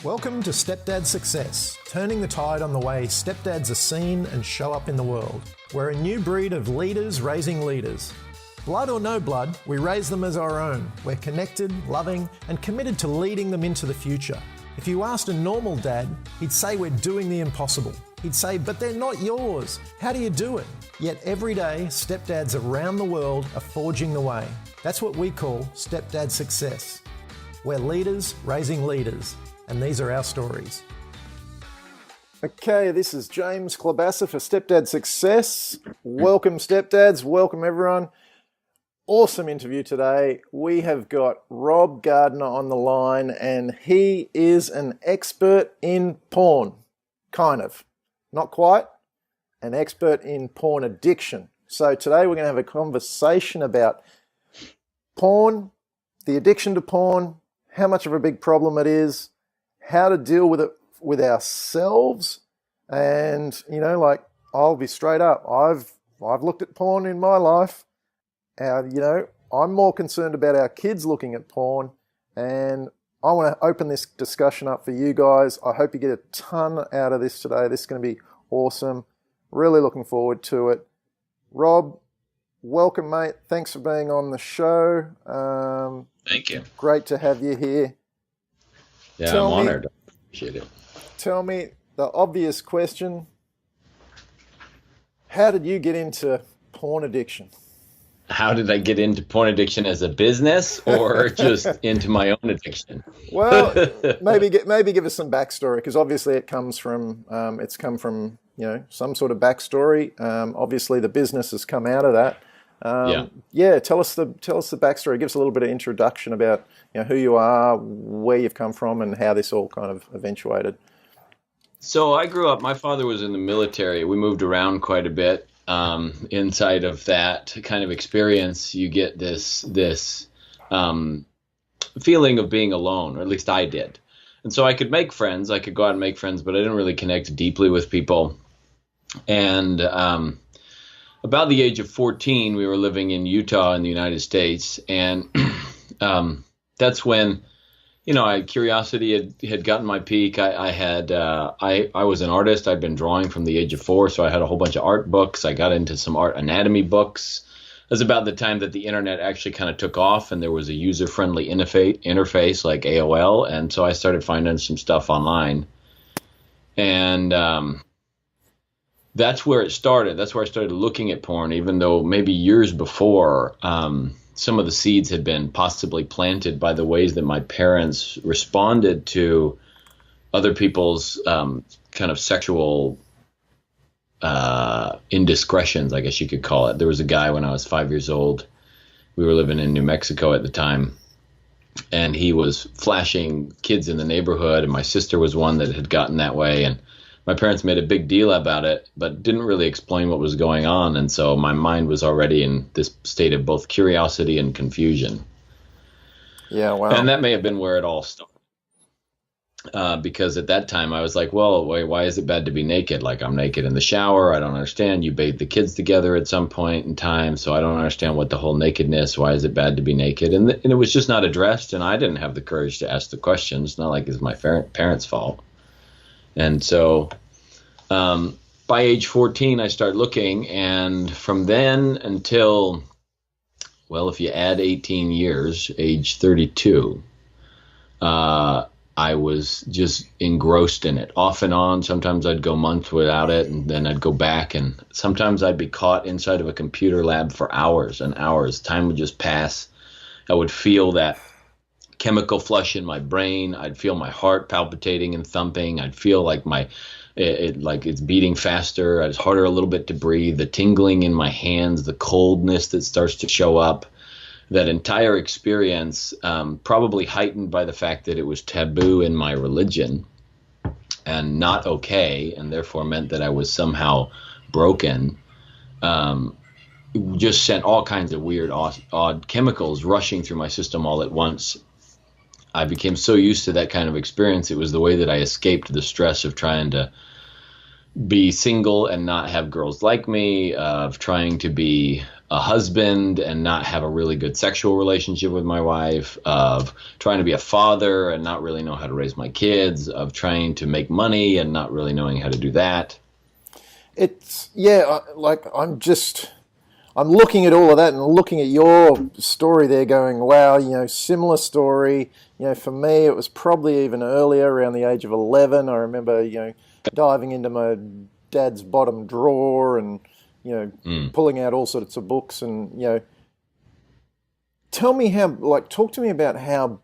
Welcome to Stepdad Success, turning the tide on the way stepdads are seen and show up in the world. We're a new breed of leaders raising leaders. Blood or no blood, we raise them as our own. We're connected, loving, and committed to leading them into the future. If you asked a normal dad, he'd say we're doing the impossible. He'd say, but they're not yours. How do you do it? Yet every day, stepdads around the world are forging the way. That's what we call Stepdad Success. We're leaders raising leaders. And these are our stories. Okay, this is James Klobassa for Stepdad Success. Welcome, stepdads. Welcome, everyone. Awesome interview today. We have got Rob Gardner on the line, and he is an expert in porn. Kind of. Not quite. An expert in porn addiction. So today we're going to have a conversation about porn, the addiction to porn, how much of a big problem it is, how to deal with it with ourselves, and I'll be straight up. I've looked at porn in my life. I'm more concerned about our kids looking at porn, and I want to open this discussion up for you guys. I hope you get a ton out of this today. This is going to be awesome. Really looking forward to it. Rob, welcome, mate. Thanks for being on the show. Thank you. Great to have you here. Yeah, I'm honored. Appreciate it. Tell me the obvious question. How did you get into porn addiction? How did I get into porn addiction as a business or just into my own addiction? Well, maybe give us some backstory, because obviously it's come from some sort of backstory. Obviously the business has come out of that. Tell us the backstory. Give us a little bit of introduction about who you are, where you've come from, and how this all kind of eventuated. So I grew up. My father was in the military. We moved around quite a bit. Inside of that kind of experience, you get this feeling of being alone, or at least I did. And so I could make friends. I could go out and make friends, but I didn't really connect deeply with people. And about the age of 14, we were living in Utah in the United States, and that's when, curiosity had gotten my peak. I was an artist. I'd been drawing from the age of 4, so I had a whole bunch of art books. I got into some art anatomy books. It was about the time that the internet actually kind of took off, and there was a user-friendly interface like AOL, and so I started finding some stuff online, and that's where it started. That's where I started looking at porn, even though maybe years before, some of the seeds had been possibly planted by the ways that my parents responded to other people's kind of sexual indiscretions, I guess you could call it. There was a guy when I was 5 years old. We were living in New Mexico at the time, and he was flashing kids in the neighborhood, and my sister was one that had gotten that way, and my parents made a big deal about it, but didn't really explain what was going on. And so my mind was already in this state of both curiosity and confusion. Yeah, wow. And that may have been where it all started. Because at that time I was like, well, why is it bad to be naked? Like, I'm naked in the shower. I don't understand. You bathe the kids together at some point in time. So I don't understand what the whole nakedness, why is it bad to be naked? And it was just not addressed. And I didn't have the courage to ask the questions. It's not like it's my parents' fault. And so by age 14, I started looking, and from then until, well, if you add 18 years, age 32, I was just engrossed in it, off and on. Sometimes I'd go months without it, and then I'd go back, and sometimes I'd be caught inside of a computer lab for hours and hours. Time would just pass. I would feel that chemical flush in my brain. I'd feel my heart palpitating and thumping. I'd feel like it's beating faster. It's harder a little bit to breathe. The tingling in my hands, the coldness that starts to show up. That entire experience, probably heightened by the fact that it was taboo in my religion and not okay, and therefore meant that I was somehow broken. Just sent all kinds of weird, odd chemicals rushing through my system all at once. I became so used to that kind of experience. It was the way that I escaped the stress of trying to be single and not have girls like me, of trying to be a husband and not have a really good sexual relationship with my wife, of trying to be a father and not really know how to raise my kids, of trying to make money and not really knowing how to do that. It's, yeah, I'm looking at all of that and looking at your story there going, wow, similar story. For me, it was probably even earlier, around the age of 11. I remember, diving into my dad's bottom drawer and, pulling out all sorts of books and, talk to me about how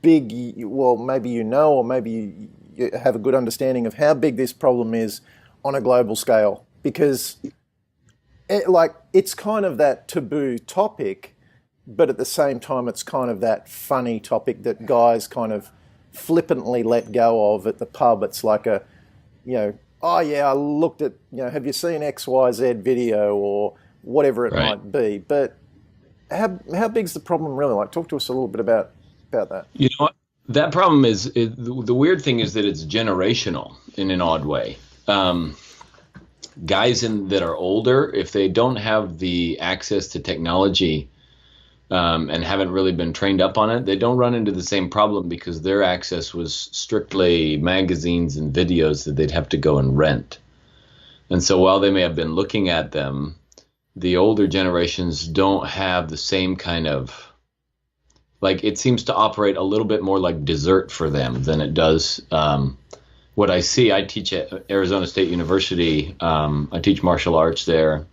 big, maybe or maybe you have a good understanding of how big this problem is on a global scale, because it's kind of that taboo topic, but at the same time, it's kind of that funny topic that guys kind of flippantly let go of at the pub. It's like oh yeah, I looked at, have you seen XYZ video or whatever it might be? But how big's the problem really? Like, talk to us a little bit about that. You know what? That problem is the weird thing is that it's generational in an odd way. Guys that are older, if they don't have the access to technology and haven't really been trained up on it, they don't run into the same problem because their access was strictly magazines and videos that they'd have to go and rent. And so while they may have been looking at them, the older generations don't have the same kind of, it seems to operate a little bit more like dessert for them than it does. What I see, I teach at Arizona State University. I teach martial arts there,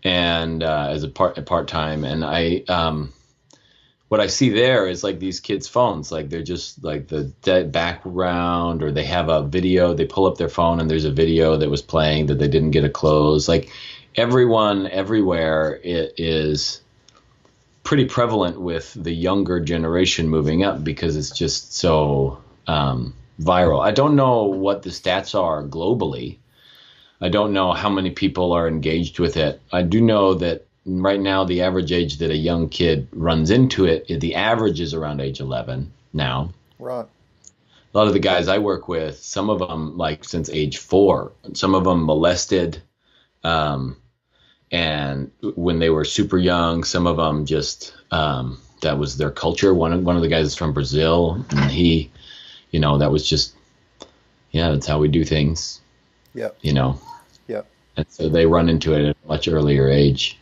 and as a part-time. And what I see there is these kids' phones. They're just the background, or they have a video. They pull up their phone and there's a video that was playing that they didn't get to close. Everyone, everywhere, it is pretty prevalent with the younger generation moving up because it's just so viral. I don't know what the stats are globally. I don't know how many people are engaged with it. I do know that right now the average age that a young kid runs into it, the average is around age 11 now. Right. A lot of the guys I work with, some of them since age 4, some of them molested, and when they were super young, some of them just that was their culture. One of the guys is from Brazil, and he, that was just, that's how we do things. Yeah. Yeah. And so they run into it at a much earlier age.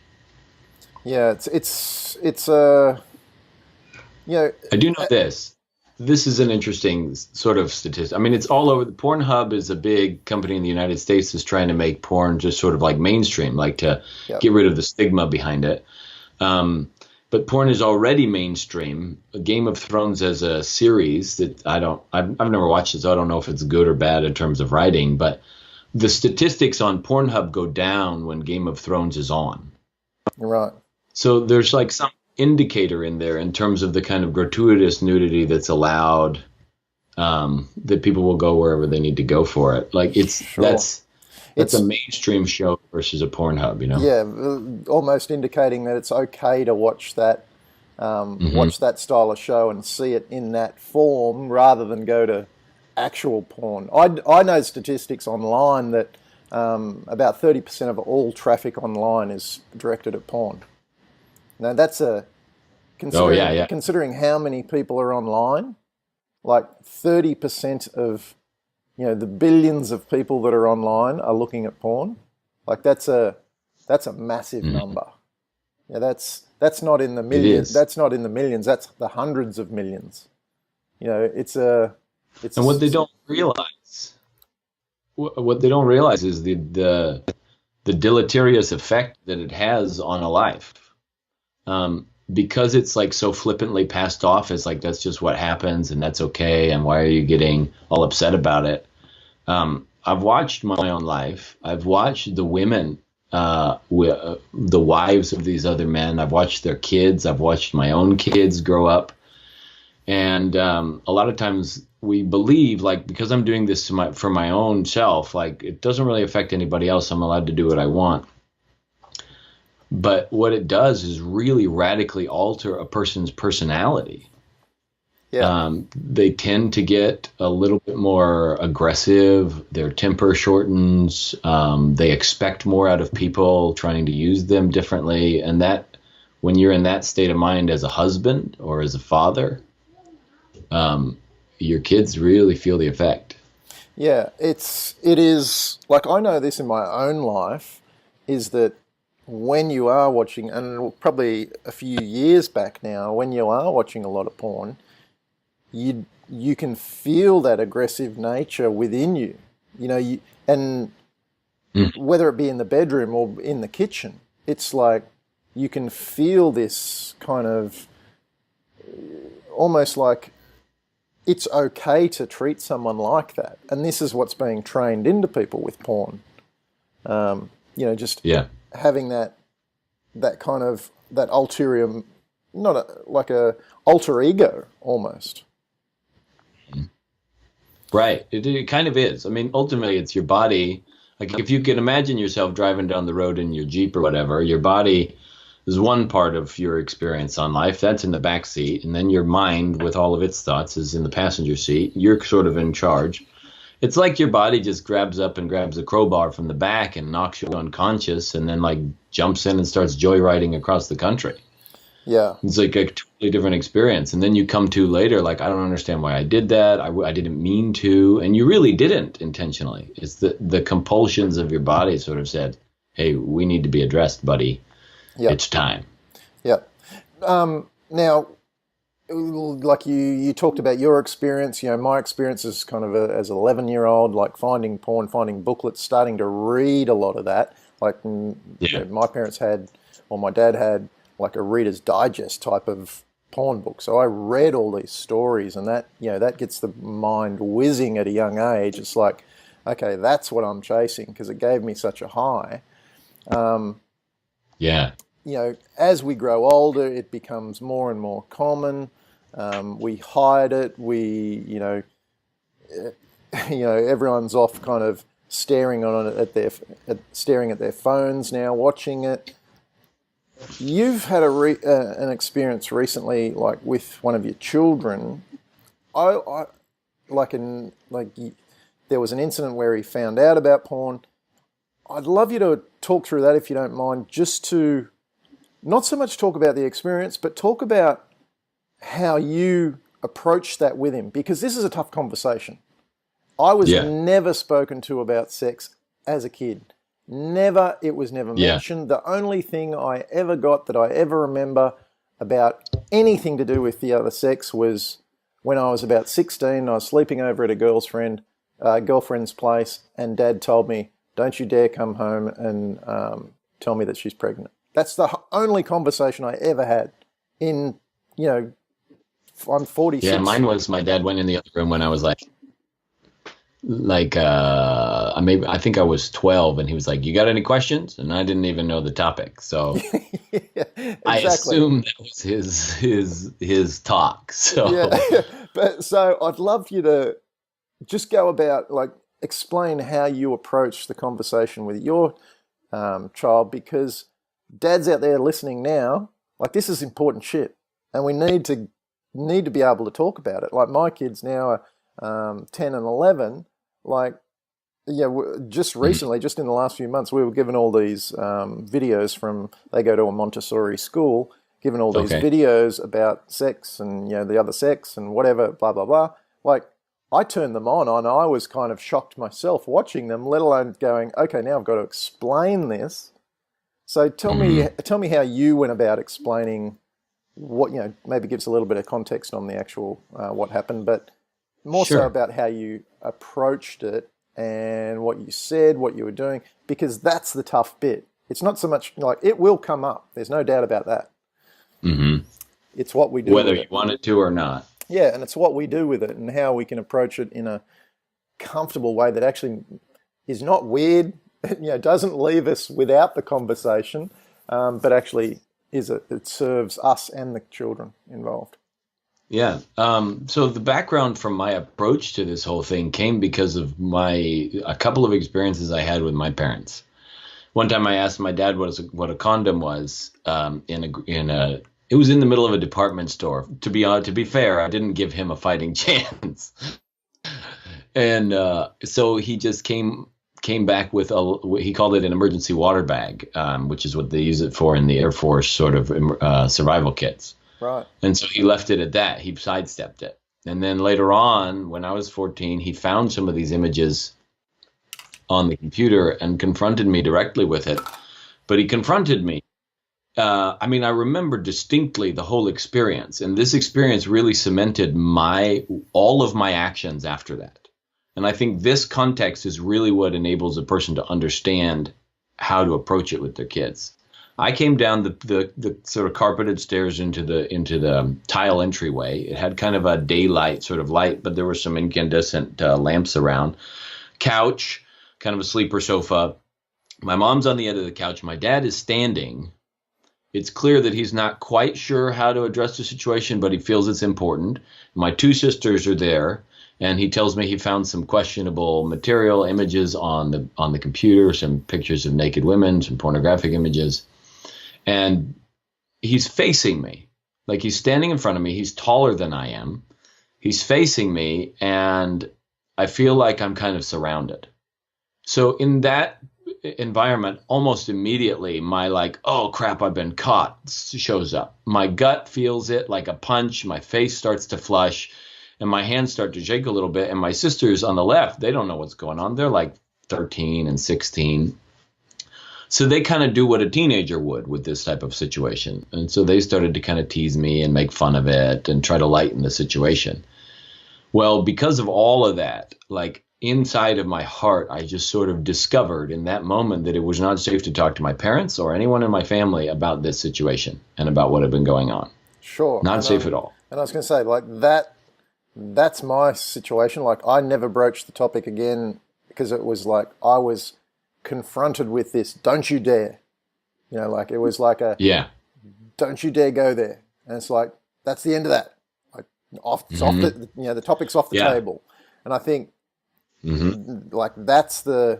Yeah, it's I do know this. This is an interesting sort of statistic. I mean, it's all over. Pornhub is a big company in the United States that's trying to make porn just sort of mainstream, to get rid of the stigma behind it. But porn is already mainstream. Game of Thrones as a series that I've never watched it, so I don't know if it's good or bad in terms of writing, but the statistics on Pornhub go down when Game of Thrones is on. Right. So there's some indicator in there in terms of the kind of gratuitous nudity that's allowed, that people will go wherever they need to go for it. It's a mainstream show versus a Pornhub, Yeah, almost indicating that it's okay to watch that watch that style of show and see it in that form rather than go to actual porn. I know statistics online that about 30% of all traffic online is directed at porn. Now that's considering how many people are online, 30% of the billions of people that are online are looking at porn. That's a massive number. Yeah, that's not in the millions. That's not in the millions. That's the hundreds of millions. And what they don't realize is the deleterious effect that it has on a life. Because it's so flippantly passed off as that's just what happens and that's okay, and why are you getting all upset about it? I've watched my own life. I've watched the women, the wives of these other men. I've watched their kids. I've watched my own kids grow up. And a lot of times we believe, because I'm doing this for my own self, it doesn't really affect anybody else. I'm allowed to do what I want. But what it does is really radically alter a person's personality. Yeah. They tend to get a little bit more aggressive. Their temper shortens. They expect more out of people trying to use them differently. And that, when you're in that state of mind as a husband or as a father, your kids really feel the effect. Yeah, it is like I know this in my own life is that when you are watching, and probably a few years back now, when you are watching a lot of porn, you can feel that aggressive nature within you. And whether it be in the bedroom or in the kitchen, it's like you can feel this kind of almost like it's okay to treat someone like that. And this is what's being trained into people with porn. Just having that kind of, that ulterior, like a alter ego almost. Right. It kind of is. I mean, ultimately, it's your body. Like if you can imagine yourself driving down the road in your Jeep or whatever, your body is one part of your experience on life. That's in the back seat. And then your mind with all of its thoughts is in the passenger seat. You're sort of in charge. It's like your body just grabs up and grabs a crowbar from the back and knocks you unconscious and then like jumps in and starts joyriding across the country. Yeah. It's like a totally different experience. And then you come to later, like, I don't understand why I did that. I didn't mean to. And you really didn't intentionally. It's the compulsions of your body sort of said, hey, we need to be addressed, buddy. Yep. It's time. Yeah. Now, like you talked about your experience, my experience is kind of as an 11-year-old, like finding porn, finding booklets, starting to read a lot of that. Like my parents had, or my dad had, like a Reader's Digest type of porn book. So I read all these stories, and that that gets the mind whizzing at a young age. It's like, okay, that's what I'm chasing because it gave me such a high. As we grow older, it becomes more and more common. We hide it. Everyone's off kind of staring on it staring at their phones now, watching it. You've had an experience recently, like with one of your children. There was an incident where he found out about porn. I'd love you to talk through that if you don't mind, just to not so much talk about the experience, but talk about how you approached that with him, because this is a tough conversation. I was never spoken to about sex as a kid. Never. It was never mentioned. The only thing I ever got that I ever remember about anything to do with the other sex was when I was about 16. I was sleeping over at a girlfriend's place, and Dad told me, "Don't you dare come home and tell me that she's pregnant." That's the only conversation I ever had. I'm 46. Yeah, mine was my dad went in the other room when I was I think I was 12, and he was like, "You got any questions?" And I didn't even know the topic, so exactly. I assumed that was his talk. So But so I'd love you to just go about explain how you approach the conversation with your child, because dads out there listening now, this is important shit, and we need to be able to talk about it. Like my kids now are 10 and 11. Just recently, just in the last few months, we were given all these videos from, they go to a Montessori school, given all these videos about sex and, the other sex and whatever, blah, blah, blah. I turned them on and I was kind of shocked myself watching them, let alone going, okay, now I've got to explain this. So tell me how you went about explaining what, maybe gives a little bit of context on the actual what happened, but more so about how you approached it and what you said, what you were doing, because that's the tough bit. It's not so much it will come up. There's no doubt about that. Mm-hmm. It's what we do. Whether you want it to or not. Yeah, and it's what we do with it and how we can approach it in a comfortable way that actually is not weird, doesn't leave us without the conversation, but actually it serves us and the children involved. Yeah. So the background from my approach to this whole thing came because of a couple of experiences I had with my parents. One time I asked my dad what a condom was in It was in the middle of a department store. To be fair, I didn't give him a fighting chance. And so he just came back with he called it an emergency water bag, which is what they use it for in the Air Force sort of survival kits. Right. And so he left it at that. He sidestepped it. And then later on, when I was 14, he found some of these images on the computer and confronted me directly with it. But he confronted me. I mean, I remember distinctly the whole experience. And this experience really cemented all of my actions after that. And I think this context is really what enables a person to understand how to approach it with their kids. I came down the sort of carpeted stairs into the tile entryway. It had kind of a daylight sort of light, but there were some incandescent lamps around. Couch, kind of a sleeper sofa. My mom's on the end of the couch. My dad is standing. It's clear that he's not quite sure how to address the situation, but he feels it's important. My two sisters are there. And he tells me he found some questionable material, images on the computer, some pictures of naked women, some pornographic images. And he's facing me, like he's standing in front of me. He's taller than I am. He's facing me, and I feel like I'm kind of surrounded. So in that environment, almost immediately, my like, oh crap, I've been caught shows up. My gut feels it like a punch. My face starts to flush. And my hands start to shake a little bit. And my sisters on the left, they don't know what's going on. They're like 13 and 16. So they kind of do what a teenager would with this type of situation. And so they started to kind of tease me and make fun of it and try to lighten the situation. Well, because of all of that, like inside of my heart, I just sort of discovered in that moment that it was not safe to talk to my parents or anyone in my family about this situation and about what had been going on. Sure. Not safe at all. And I was going to say, like, that's my situation. Like, I never broached the topic again because it was like I was confronted with this, don't you dare. You know, like it was like don't you dare go there. And it's like, that's the end of that. Like, off the, you know, the topic's off the table. And I think like that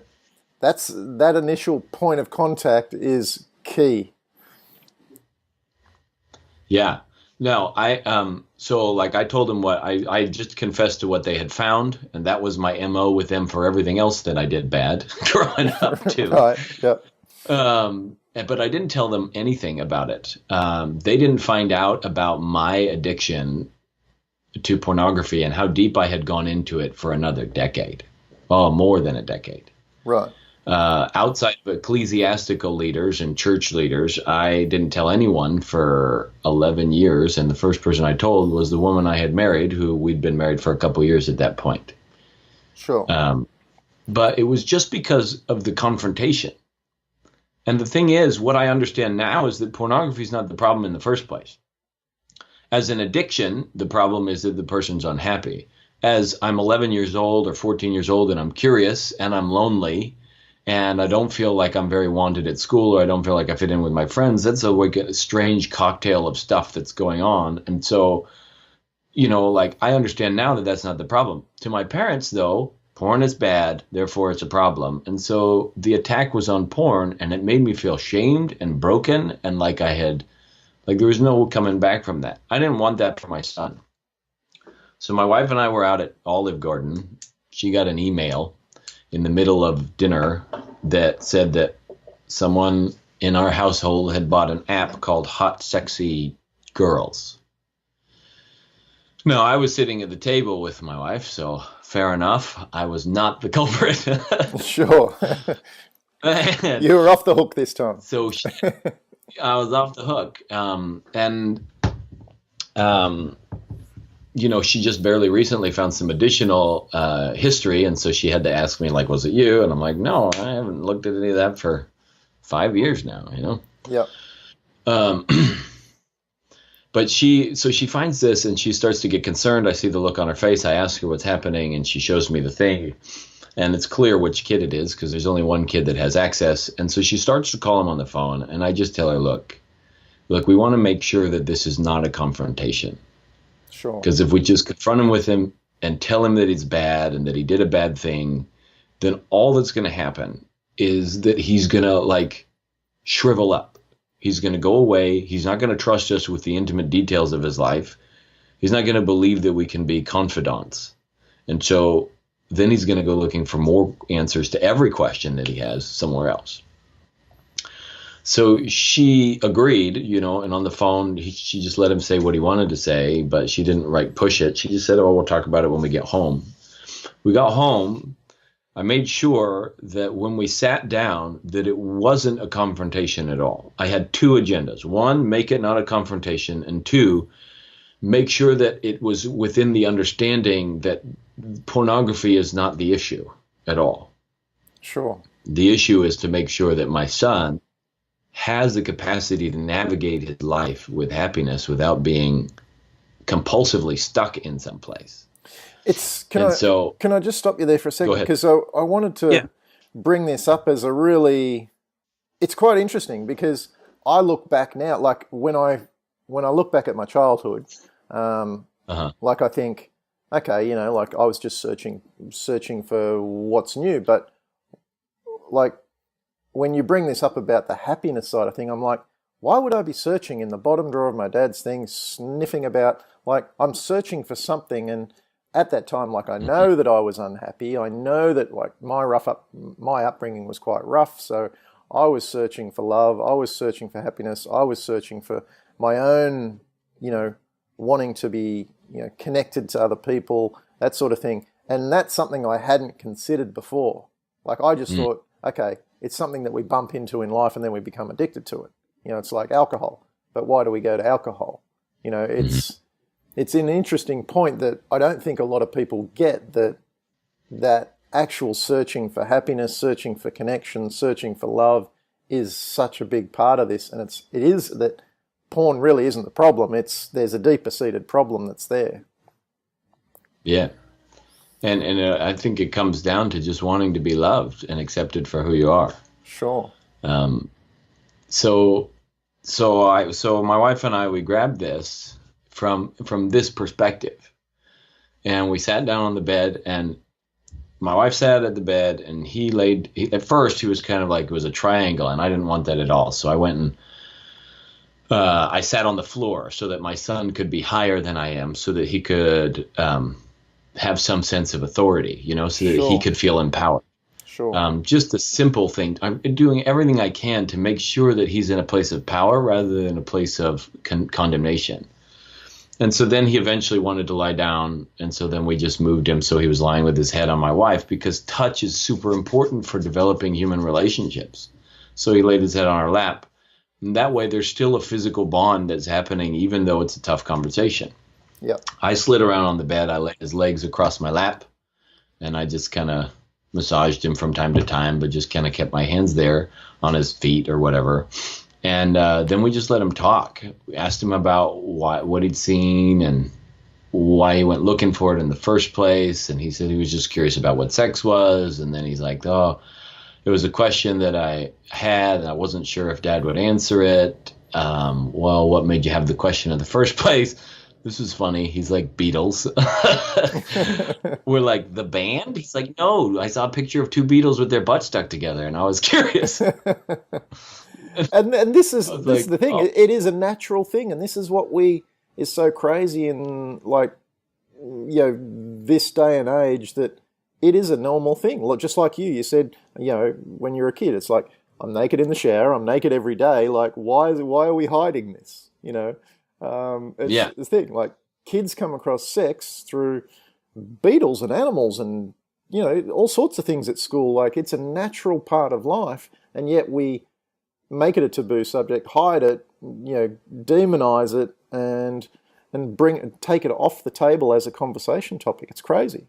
initial point of contact is key. Yeah. No, so like I told them what I just confessed to what they had found, and that was my MO with them for everything else that I did bad growing up too. Right. Yep. But I didn't tell them anything about it. They didn't find out about my addiction to pornography and how deep I had gone into it for another decade. Oh, more than a decade. Right. Outside of ecclesiastical leaders and church leaders, I didn't tell anyone for 11 years. And the first person I told was the woman I had married, who we'd been married for a couple of years at that point. Sure. But it was just because of the confrontation. And the thing is, what I understand now is that pornography is not the problem in the first place. As an addiction, the problem is that the person's unhappy. As I'm 11 years old or 14 years old and I'm curious and I'm lonely, and I don't feel like I'm very wanted at school, or I don't feel like I fit in with my friends, that's a strange cocktail of stuff that's going on. And so, you know, like I understand now that that's not the problem. To my parents, though, porn is bad, therefore it's a problem. And so the attack was on porn, and it made me feel shamed and broken, and like there was no coming back from that. I didn't want that for my son. So my wife and I were out at Olive Garden. She got an email in the middle of dinner that said that someone in our household had bought an app called Hot Sexy Girls. Now, I was sitting at the table with my wife, so fair enough. I was not the culprit. Sure. You were off the hook this time. So I was off the hook. You know, she just barely recently found some additional history, and so she had to ask me, like, was it you? And I'm like, no, I haven't looked at any of that for 5 years now, you know? Yeah. But she finds this, and she starts to get concerned. I see the look on her face. I ask her what's happening, and she shows me the thing. And it's clear which kid it is, because there's only one kid that has access. And so she starts to call him on the phone, and I just tell her, look, we want to make sure that this is not a confrontation. Sure. Because if we just confront him with him and tell him that it's bad and that he did a bad thing, then all that's going to happen is that he's going to like shrivel up. He's going to go away. He's not going to trust us with the intimate details of his life. He's not going to believe that we can be confidants. And so then he's going to go looking for more answers to every question that he has somewhere else. So she agreed, and on the phone, she just let him say what he wanted to say, but she didn't push it. She just said, oh, we'll talk about it when we get home. We got home. I made sure that when we sat down that it wasn't a confrontation at all. I had two agendas. One, make it not a confrontation. And two, make sure that it was within the understanding that pornography is not the issue at all. Sure. The issue is to make sure that my son has the capacity to navigate his life with happiness without being compulsively stuck in some place. Can I just stop you there for a second? Because I wanted to bring this up as it's quite interesting because I look back now, like when I look back at my childhood, like I think, okay, like I was just searching for what's new, but like when you bring this up about the happiness side of thing, I'm like, why would I be searching in the bottom drawer of my dad's thing, sniffing about, like I'm searching for something. And at that time, like I know that I was unhappy. I know that like my upbringing was quite rough. So I was searching for love. I was searching for happiness. I was searching for my own, wanting to be, connected to other people, that sort of thing. And that's something I hadn't considered before. Like I just thought, okay, it's something that we bump into in life and then we become addicted to it. It's like alcohol. But why do we go to alcohol? It's an interesting point that I don't think a lot of people get, that actual searching for happiness, searching for connection, searching for love is such a big part of this. And it is that porn really isn't the problem. There's a deeper seated problem that's there. Yeah. And I think it comes down to just wanting to be loved and accepted for who you are. Sure. So my wife and I, we grabbed this from this perspective, and we sat down on the bed, and my wife sat at the bed, and at first he was kind of like, it was a triangle, and I didn't want that at all. So I went and I sat on the floor so that my son could be higher than I am, so that he could have some sense of authority, so that he could feel empowered. Sure. Just a simple thing. I'm doing everything I can to make sure that he's in a place of power rather than a place of condemnation. And so then he eventually wanted to lie down, and so then we just moved him so he was lying with his head on my wife, because touch is super important for developing human relationships. So he laid his head on our lap. And that way there's still a physical bond that's happening even though it's a tough conversation. Yep. I slid around on the bed. I laid his legs across my lap, and I just kind of massaged him from time to time, but just kind of kept my hands there on his feet or whatever. And then we just let him talk. We asked him about what he'd seen and why he went looking for it in the first place. And he said he was just curious about what sex was. And then he's like, oh, it was a question that I had, and I wasn't sure if Dad would answer it. Well, what made you have the question in the first place? This was funny. He's like, Beatles. We're like, the band? He's like, no, I saw a picture of two Beatles with their butts stuck together, and I was curious. and this is the thing. Oh. It is a natural thing, and this is what is so crazy in this day and age, that it is a normal thing. Look, just like you said, when you're a kid, it's like, I'm naked in the shower, I'm naked every day. Like, why are we hiding this? It's the thing. Like, kids come across sex through beetles and animals and all sorts of things at school. Like, it's a natural part of life, and yet we make it a taboo subject, hide it, demonize it, and take it off the table as a conversation topic. It's crazy.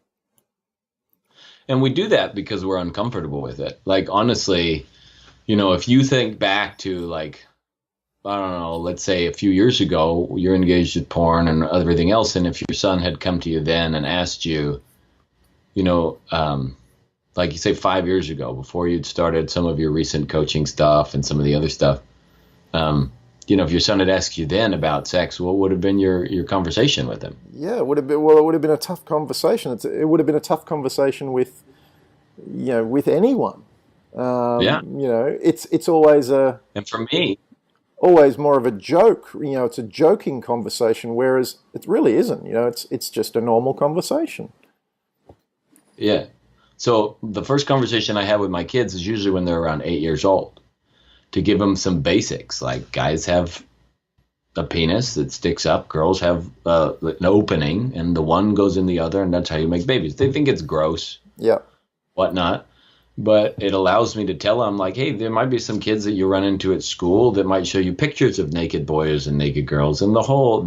And we do that because we're uncomfortable with it. Like, honestly, if you think back to, like, I don't know, let's say a few years ago, you're engaged with porn and everything else, and if your son had come to you then and asked you, like you say 5 years ago, before you'd started some of your recent coaching stuff and some of the other stuff, if your son had asked you then about sex, what would have been your conversation with him? Yeah, it would have been a tough conversation. It would have been a tough conversation with anyone. It's always a... And for me, always more of a joke. It's a joking conversation, whereas it really isn't. It's just a normal conversation. Yeah. So the first conversation I have with my kids is usually when they're around 8 years old, to give them some basics. Like, guys have a penis that sticks up, girls have an opening, and the one goes in the other, and that's how you make babies. They think it's gross, Yeah. whatnot, but it allows me to tell them, like, hey, there might be some kids that you run into at school that might show you pictures of naked boys and naked girls, and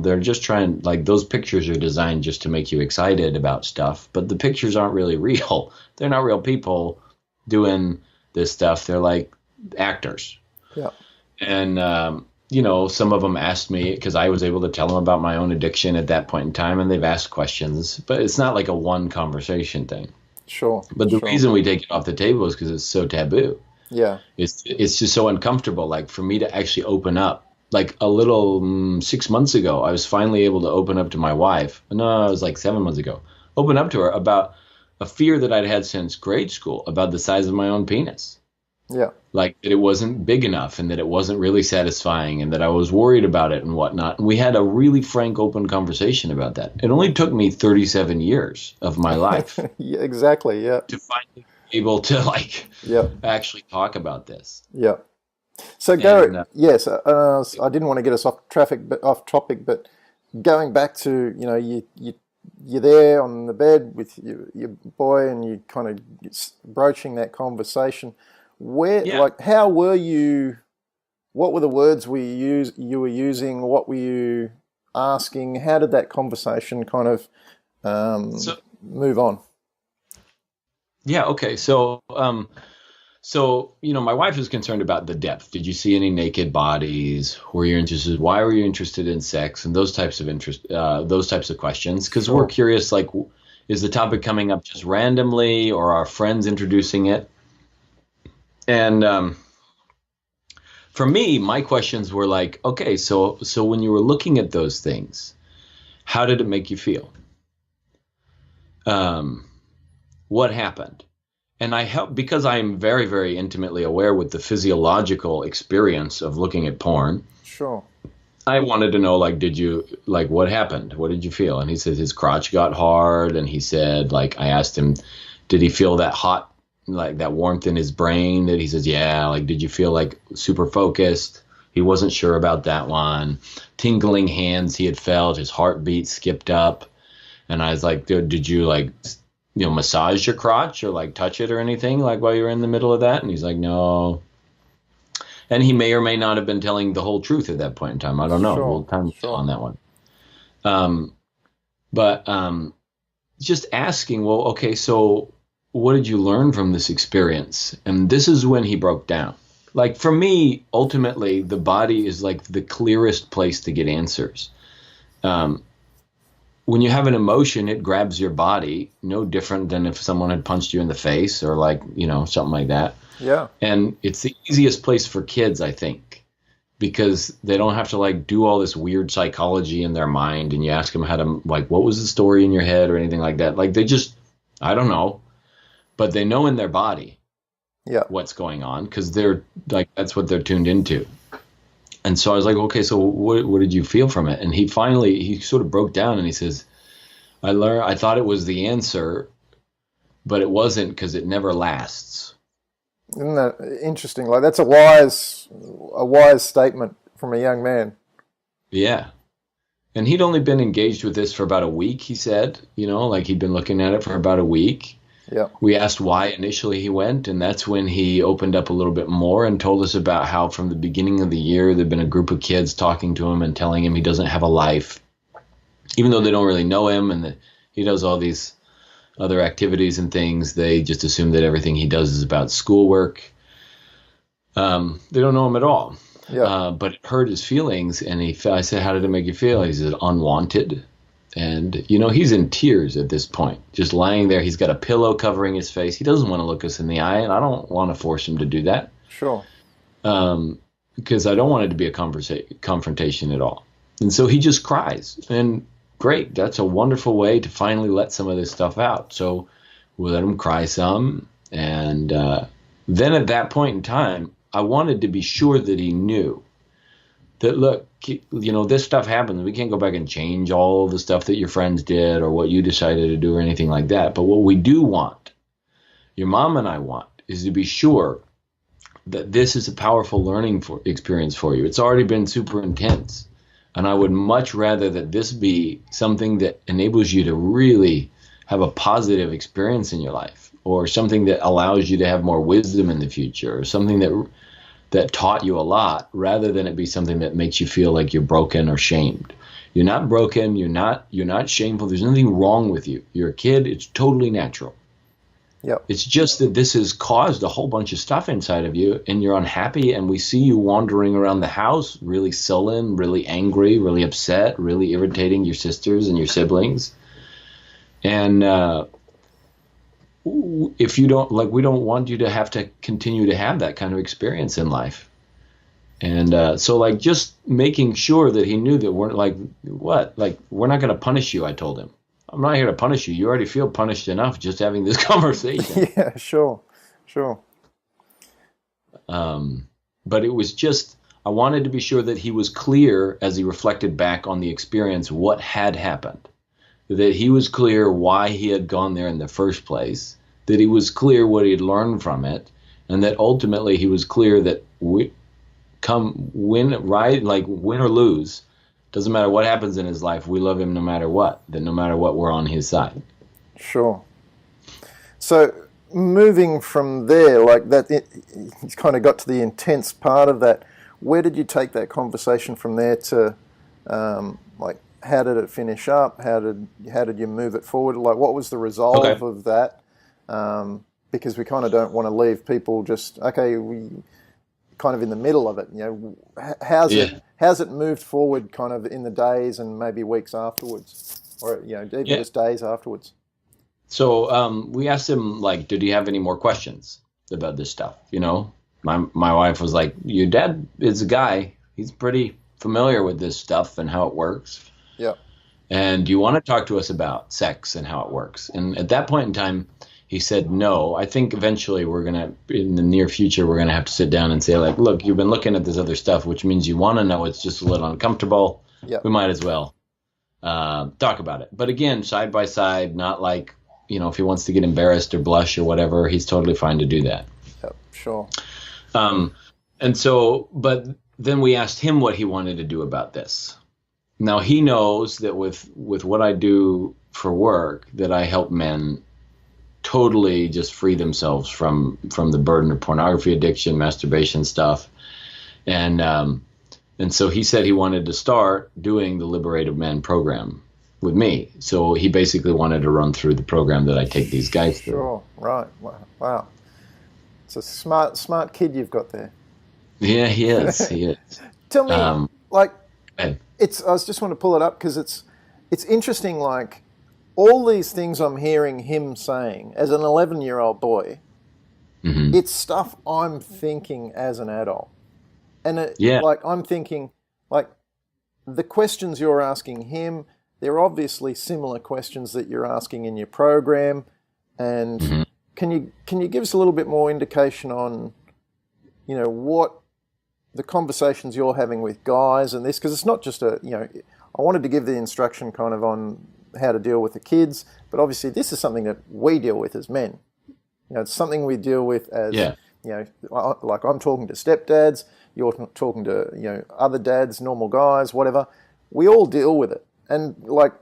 they're just trying, like, those pictures are designed just to make you excited about stuff, but the pictures aren't really real. They're not real people doing this stuff. They're like actors. Yeah. And some of them asked me, because I was able to tell them about my own addiction at that point in time, and they've asked questions, but it's not like a one conversation thing. Sure. But the reason we take it off the table is because it's so taboo. Yeah. It's just so uncomfortable. Like, for me to actually open up, like a little 6 months ago, I was finally able to open up to my wife. No, it was like 7 months ago. Open up to her about a fear that I'd had since grade school about the size of my own penis. Yeah. Like, that it wasn't big enough, and that it wasn't really satisfying, and that I was worried about it and whatnot. And we had a really frank, open conversation about that. It only took me 37 years of my life Yeah, exactly. Yeah. to finally be able to Yeah. actually talk about this. Yeah. So Gary, And, yes, I didn't want to get us off topic, but going back to, you're there on the bed with your boy, and you kind of broaching that conversation. How were you? What were the words you were using? What were you asking? How did that conversation kind of move on? Yeah. Okay. So my wife is concerned about the depth. Did you see any naked bodies? Were you interested? Why were you interested in sex? And those types of questions. Because we're curious, like, is the topic coming up just randomly, or are friends introducing it? And for me, my questions were like, okay, so when you were looking at those things, how did it make you feel? What happened? And I help, because I am very, very intimately aware with the physiological experience of looking at porn. Sure. I wanted to know, like, what happened? What did you feel? And he said his crotch got hard. And he said, like, I asked him, did he feel that hot, like that warmth in his brain? That he says, yeah. Like, did you feel like super focused? He wasn't sure about that one. Tingling hands he had felt. His heartbeat skipped up. And I was like, dude, did you, like, massage your crotch or, like, touch it or anything, like, while you were in the middle of that? And he's like, no. And he may or may not have been telling the whole truth at that point in time. I don't know. Sure. We'll time tell on that one. But just asking, well, okay, so what did you learn from this experience? And this is when he broke down. Like, for me, ultimately, the body is like the clearest place to get answers. When you have an emotion, it grabs your body, no different than if someone had punched you in the face or, like, something like that. Yeah. And it's the easiest place for kids, I think, because they don't have to, like, do all this weird psychology in their mind. And you ask them how to, like, what was the story in your head or anything like that. Like, they just, I don't know, but they know in their body what's going on, because they're like, that's what they're tuned into. And so I was like, okay, so what did you feel from it? And he sort of broke down, and he says, I thought it was the answer, but it wasn't, because it never lasts. Isn't that interesting? Like, that's a wise statement from a young man. Yeah. And he'd only been engaged with this for about a week, he said, like, he'd been looking at it for about a week. Yeah. We asked why initially he went, and that's when he opened up a little bit more and told us about how from the beginning of the year there'd been a group of kids talking to him and telling him he doesn't have a life, even though they don't really know him, and that he does all these other activities and things. They just assume that everything he does is about schoolwork. They don't know him at all. Yeah. But it hurt his feelings, and I said, how did it make you feel? He said, unwanted. And, he's in tears at this point, just lying there. He's got a pillow covering his face. He doesn't want to look us in the eye, and I don't want to force him to do that. Sure. Because I don't want it to be a confrontation at all. And so he just cries. And great, that's a wonderful way to finally let some of this stuff out. So we let him cry some. And then at that point in time, I wanted to be sure that he knew that, look, this stuff happens. We can't go back and change all the stuff that your friends did or what you decided to do or anything like that. But what we do want, your mom and I want, is to be sure that this is a powerful learning experience for you. It's already been super intense. And I would much rather that this be something that enables you to really have a positive experience in your life, or something that allows you to have more wisdom in the future, or something that taught you a lot, rather than it be something that makes you feel like you're broken or shamed. You're not broken. You're not shameful. There's nothing wrong with you. You're a kid. It's totally natural. Yep. It's just that this has caused a whole bunch of stuff inside of you, and you're unhappy, and we see you wandering around the house really sullen, really angry, really upset, really irritating your sisters and your siblings. And if you don't, we don't want you to have to continue to have that kind of experience in life. And so just making sure that he knew that we're we're not going to punish you, I told him. I'm not here to punish you. You already feel punished enough just having this conversation. Yeah, sure. But it was just, I wanted to be sure that he was clear as he reflected back on the experience, what had happened. That he was clear why he had gone there in the first place. That he was clear what he had learned from it. And that ultimately he was clear that win or lose, doesn't matter what happens in his life, we love him no matter what. That no matter what, we're on his side. Sure. So moving from there, he's kind of got to the intense part of that. Where did you take that conversation from there to, how did it finish up? How did you move it forward? What was the resolve of that? Because we kind of don't want to leave people just, we kind of in the middle of it. How's it moved forward kind of in the days and maybe weeks afterwards, or even just days afterwards? So we asked him, did he have any more questions about this stuff? My wife was like, your dad is a guy. He's pretty familiar with this stuff and how it works. Yeah. And do you want to talk to us about sex and how it works? And at that point in time, he said no. I think eventually in the near future, we're going to have to sit down and say, look, you've been looking at this other stuff, which means you want to know. It's just a little uncomfortable. Yep. We might as well talk about it. But again, side by side, not if he wants to get embarrassed or blush or whatever, he's totally fine to do that. Yep, sure. And so, but then we asked him what he wanted to do about this. Now he knows that with what I do for work, that I help men totally just free themselves from the burden of pornography addiction, masturbation stuff. And so he said he wanted to start doing the Liberated Men program with me. So he basically wanted to run through the program that I take these guys through. Sure, right. Wow. It's a smart kid you've got there. Yeah, he is. Tell me, I just want to pull it up because it's interesting, all these things I'm hearing him saying as an 11-year-old boy, mm-hmm. It's stuff I'm thinking as an adult. And I'm thinking, the questions you're asking him, they're obviously similar questions that you're asking in your program. And mm-hmm. can you give us a little bit more indication on, what the conversations you're having with guys and this? Because it's not just I wanted to give the instruction kind of on how to deal with the kids, but obviously this is something that we deal with as men. It's something we deal with as, I'm talking to stepdads, you're talking to, other dads, normal guys, whatever. We all deal with it. And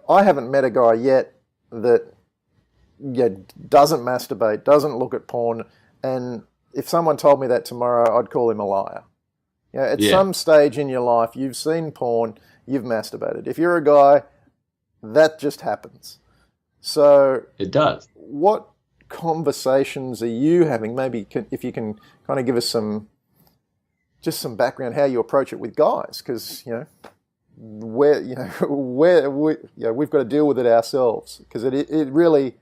I haven't met a guy yet that doesn't masturbate, doesn't look at porn. And if someone told me that tomorrow, I'd call him a liar. At some stage in your life, you've seen porn, you've masturbated. If you're a guy, that just happens. So it does. What conversations are you having? Maybe if you can kind of give us some background how you approach it with guys, because we've got to deal with it ourselves, because it really,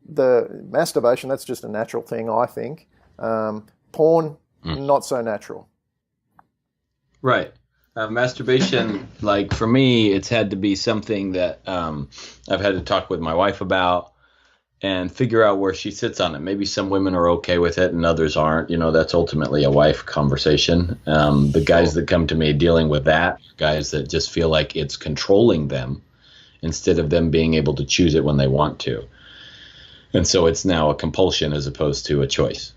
the masturbation, that's just a natural thing, I think. Porn, not so natural. Right. Masturbation, for me, it's had to be something that I've had to talk with my wife about, and figure out where she sits on it. Maybe some women are okay with it and others aren't. That's ultimately a wife conversation. The guys that come to me dealing with that, guys that just feel like it's controlling them instead of them being able to choose it when they want to. And so it's now a compulsion as opposed to a choice.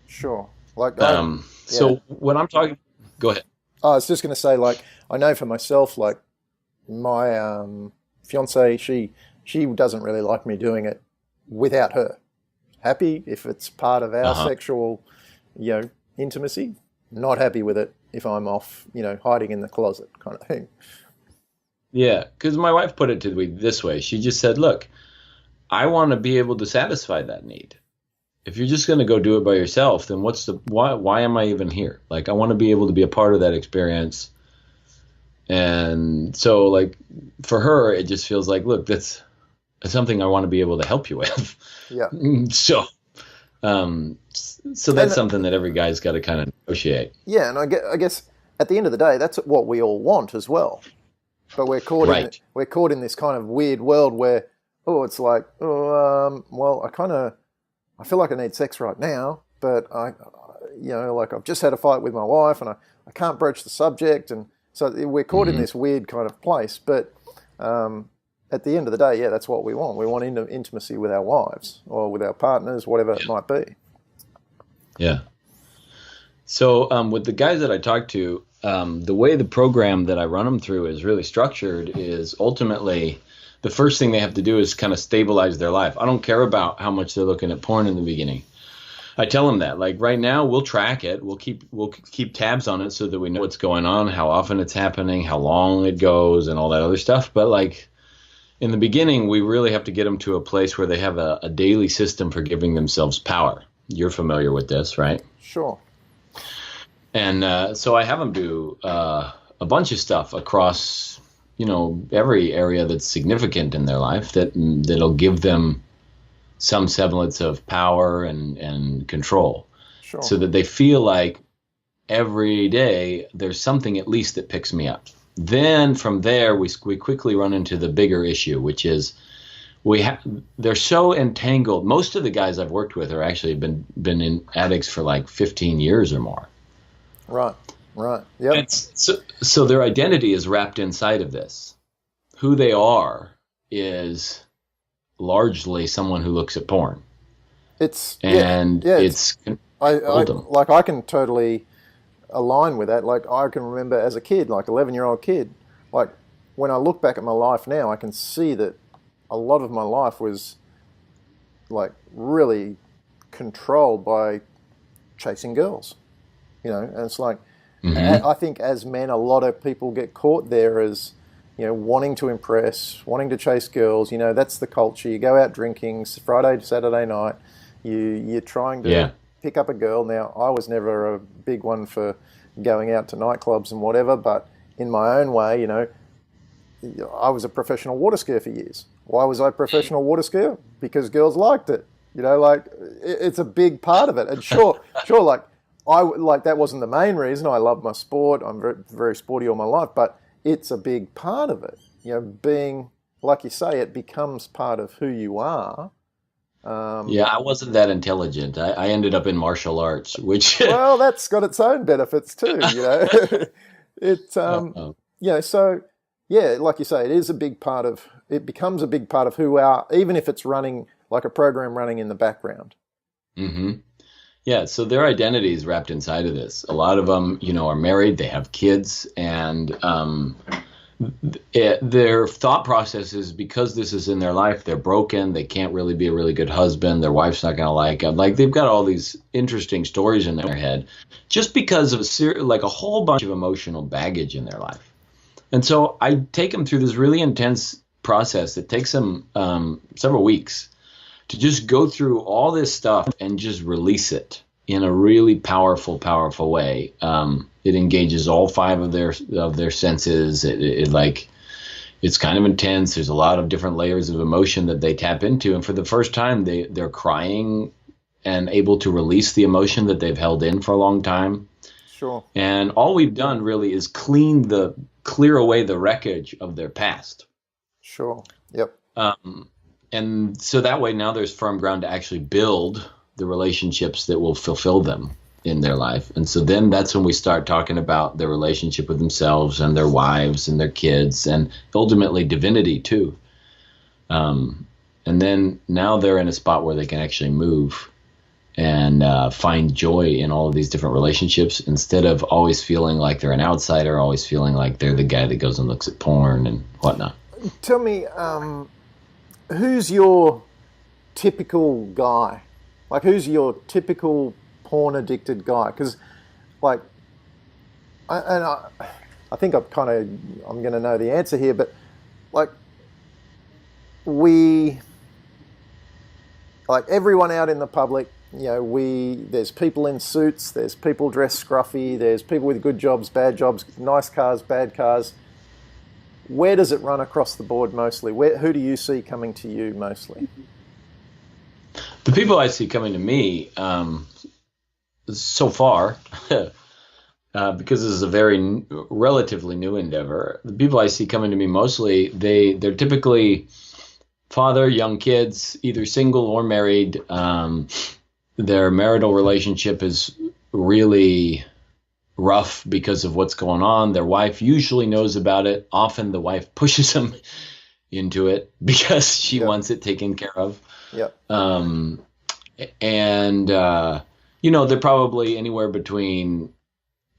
Sure. Like, So when I'm talking, go ahead. I was just going to say, like, I know for myself, like, my fiance, she doesn't really like me doing it without her. Happy if it's part of our sexual, intimacy. Not happy with it if I'm off, hiding in the closet kind of thing. Yeah, because my wife put it to me this way. She just said, look, I want to be able to satisfy that need. If you're just going to go do it by yourself, then why am I even here? Like, I want to be able to be a part of that experience. And so, like, for her, it just feels like, look, that's something I want to be able to help you with. Yeah. So that's something that every guy's got to kind of negotiate. Yeah, and I guess at the end of the day, that's what we all want as well. But we're caught in this kind of weird world where, it's like, I feel like I need sex right now, but I've just had a fight with my wife and I can't broach the subject, and so we're caught in this weird kind of place. But at the end of the day, that's what we want. We want intimacy with our wives or with our partners, whatever it might be. Yeah. So with the guys that I talk to, the way the program that I run them through is really structured is ultimately the first thing they have to do is kind of stabilize their life. I don't care about how much they're looking at porn in the beginning. I tell them that, like, right now we'll track it. We'll keep tabs on it so that we know what's going on, how often it's happening, how long it goes, and all that other stuff. But like in the beginning, we really have to get them to a place where they have a daily system for giving themselves power. You're familiar with this, right? Sure. And so I have them do a bunch of stuff across, every area that's significant in their life that'll give them some semblance of power and control. Sure. So that they feel like every day there's something at least that picks me up. Then from there, we quickly run into the bigger issue, which is they're so entangled. Most of the guys I've worked with are actually been in addicts for like 15 years or more. Right. Yep. So their identity is wrapped inside of this. Who they are is largely someone who looks at porn. I can totally align with that. Like, I can remember as a kid, like 11-year-old kid, like when I look back at my life now, I can see that a lot of my life was like really controlled by chasing girls. And it's like, I think as men, a lot of people get caught there as, wanting to impress, wanting to chase girls. That's the culture. You go out drinking Friday to Saturday night. You're trying to pick up a girl. Now, I was never a big one for going out to nightclubs and whatever, but in my own way, I was a professional water skier for years. Why was I a professional water skier? Because girls liked it. It's a big part of it. And sure, that wasn't the main reason. I love my sport. I'm very, very sporty all my life, but it's a big part of it. Being, like you say, it becomes part of who you are. I wasn't that intelligent. I ended up in martial arts, which well, that's got its own benefits too. So like you say, it is a big part of. It becomes a big part of who we are, even if it's running like a program running in the background. Mm-hmm. Yeah, so their identity is wrapped inside of this. A lot of them, are married, they have kids, and their thought process is because this is in their life, they're broken, they can't really be a really good husband, their wife's not going to like them. Like, they've got all these interesting stories in their head just because of a whole bunch of emotional baggage in their life. And so I take them through this really intense process that takes them several weeks to just go through all this stuff and just release it in a really powerful way. It engages all 5 of their senses. It's kind of intense. There's a lot of different layers of emotion that they tap into. And for the first time, they're crying and able to release the emotion that they've held in for a long time. Sure. And all we've done really is clear away the wreckage of their past. Sure. Yep. and so that way now there's firm ground to actually build the relationships that will fulfill them in their life. And so then that's when we start talking about their relationship with themselves and their wives and their kids and ultimately divinity too. And then now they're in a spot where they can actually move and find joy in all of these different relationships instead of always feeling like they're an outsider, always feeling like they're the guy that goes and looks at porn and whatnot. Tell me, who's your typical guy? Like, who's your typical porn-addicted guy? Because, like, I think I'm going to know the answer here, but, like, everyone out in the public, there's people in suits, there's people dressed scruffy, there's people with good jobs, bad jobs, nice cars, bad cars. Where does it run across the board mostly? Who do you see coming to you mostly? The people I see coming to me so far, because this is a very relatively new endeavor, the people I see coming to me mostly, they're typically father, young kids, either single or married. Their marital relationship is really rough because of what's going on. Their wife usually knows about it. Often the wife pushes them into it because she wants it taken care of. Yeah. They're probably anywhere between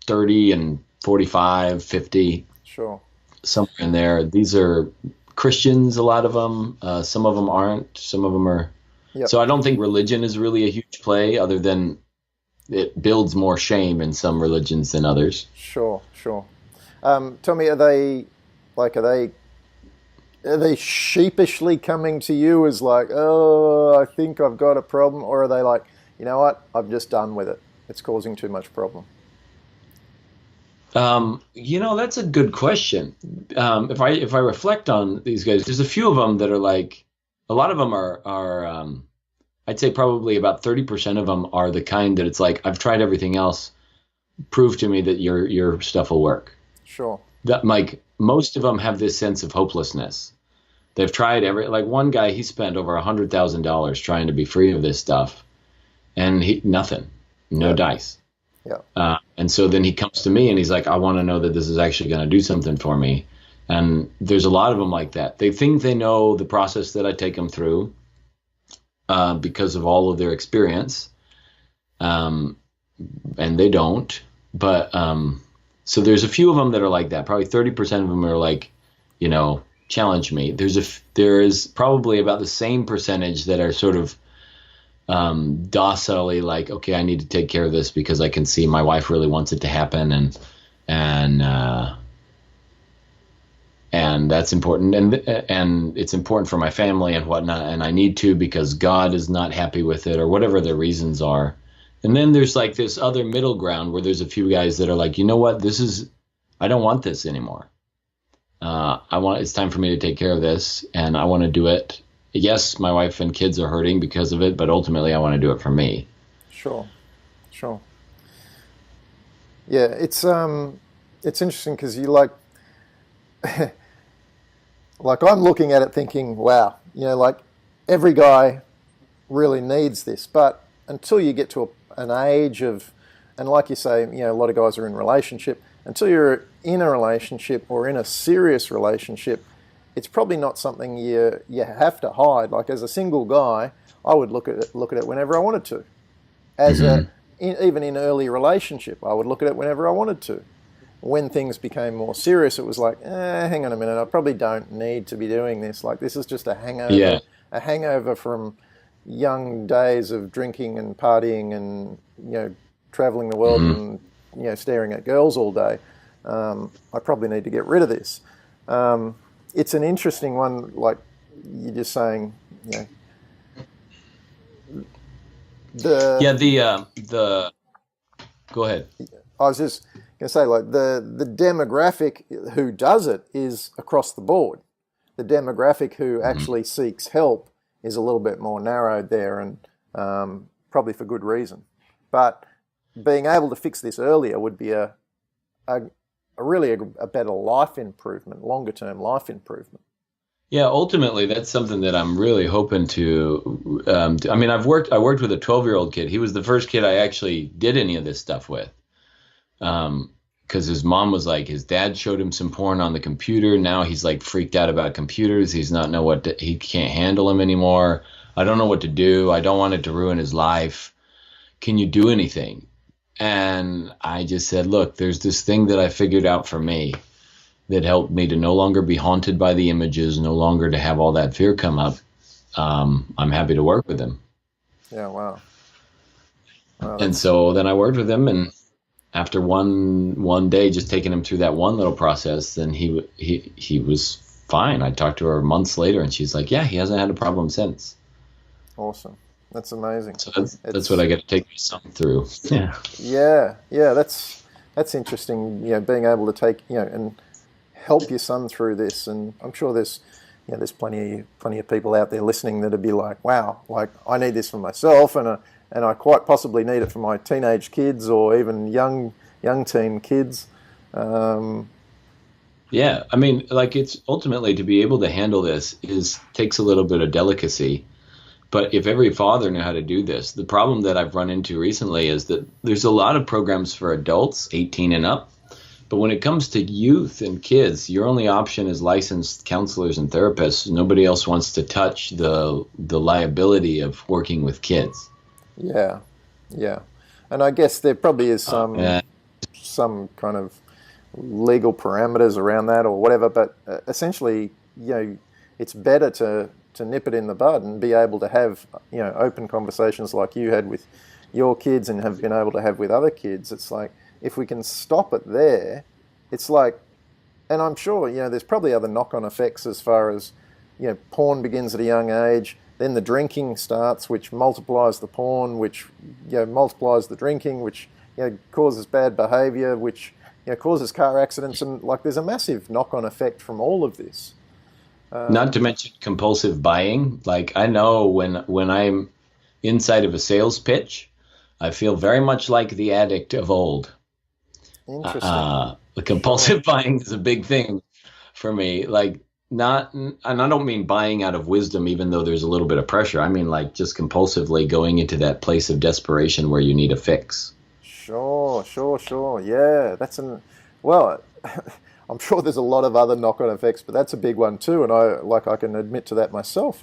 30 and 45, 50. Sure. Somewhere in there. These are Christians, a lot of them. Some of them aren't. Some of them are. Yep. So I don't think religion is really a huge play, other than it builds more shame in some religions than others. Sure. Tell me, are they sheepishly coming to you as like, oh, I think I've got a problem, or are they like, you know what, I'm just done with it. It's causing too much problem. That's a good question. If I reflect on these guys, there's a few of them that are like, a lot of them are I'd say probably about 30% of them are the kind that it's like, I've tried everything else. Prove to me that your stuff will work. Sure. That, like, most of them have this sense of hopelessness. They've tried like one guy, he spent over $100,000 trying to be free of this stuff, and nothing, no dice. Yeah. And so then he comes to me and he's like, I want to know that this is actually going to do something for me. And there's a lot of them like that. They think they know the process that I take them through because of all of their experience. And they don't. But so there's a few of them that are like that. Probably 30% of them are like, challenge me. There is probably about the same percentage that are sort of docilely like, okay, I need to take care of this because I can see my wife really wants it to happen, and that's important, and it's important for my family and whatnot, and I need to because God is not happy with it, or whatever their reasons are. And then there's like this other middle ground where there's a few guys that are like, you know what, I don't want this anymore. It's time for me to take care of this, and I want to do it. Yes, my wife and kids are hurting because of it, but ultimately I want to do it for me. Sure. Yeah, it's interesting because you like I'm looking at it thinking, wow, like every guy really needs this, but until you get to an age of, and like you say, a lot of guys are in relationship, until you're in a relationship or in a serious relationship, it's probably not something you have to hide. Like as a single guy, I would look at it whenever I wanted to. Even in early relationship, I would look at it whenever I wanted to. When things became more serious, it was like, hang on a minute, I probably don't need to be doing this. Like this is just a hangover, a hangover from young days of drinking and partying and traveling the world and staring at girls all day. I probably need to get rid of this. It's an interesting one, like you're just saying, go ahead. I was just going to say, like the demographic who does it is across the board. The demographic who actually seeks help is a little bit more narrowed there, and probably for good reason. But being able to fix this earlier would be a better life improvement, longer term life improvement. Yeah, ultimately, that's something that I'm really hoping to. I mean, I worked with a 12-year-old kid. He was the first kid I actually did any of this stuff with. Because his mom was like, his dad showed him some porn on the computer. Now he's like freaked out about computers. He's not know what to, he can't handle them anymore. I don't know what to do. I don't want it to ruin his life. Can you do anything? And I just said, look, there's this thing that I figured out for me that helped me to no longer be haunted by the images, no longer to have all that fear come up. I'm happy to work with him. Yeah, wow. Wow, And that's so then I worked with him, and after one day, just taking him through that one little process, then he was fine. I talked to her months later, and she's like, "Yeah, he hasn't had a problem since." awesome. That's amazing. So that's what It's I got to take my son through. Yeah. yeah, yeah. That's interesting. Being able to take and help your son through this, and I'm sure there's plenty of people out there listening that'd be like, wow, like I need this for myself, and I quite possibly need it for my teenage kids or even young teen kids. Um, Yeah, I mean, like it's ultimately to be able to handle this is takes a little bit of delicacy. But if every father knew how to do this, the problem that I've run into recently is that there's a lot of programs for adults, 18 and up. But when it comes to youth and kids, your only option is licensed counselors and therapists. Nobody else wants to touch the liability of working with kids. yeah, yeah, and I guess there probably is Yeah. some kind of legal parameters around that or whatever. But essentially, it's better to nip it in the bud and be able to have open conversations like you had with your kids and have been able to have with other kids. It's like if we can stop it there, it's like, and I'm sure there's probably other knock-on effects as far as porn begins at a young age. Then the drinking starts, which multiplies the porn, which multiplies the drinking, which causes bad behaviour, which causes car accidents, and like there's a massive knock-on effect from all of this. Not to mention compulsive buying. Like I know when I'm inside of a sales pitch, I feel very much like the addict of old. Interesting. The Sure. compulsive buying is a big thing for me. Like not, and I don't mean buying out of wisdom, even though there's a little bit of pressure. I mean like just compulsively going into that place of desperation where you need a fix. Sure, sure, sure. Yeah, well, I'm sure there's a lot of other knock-on effects, but that's a big one too. And I can admit to that myself.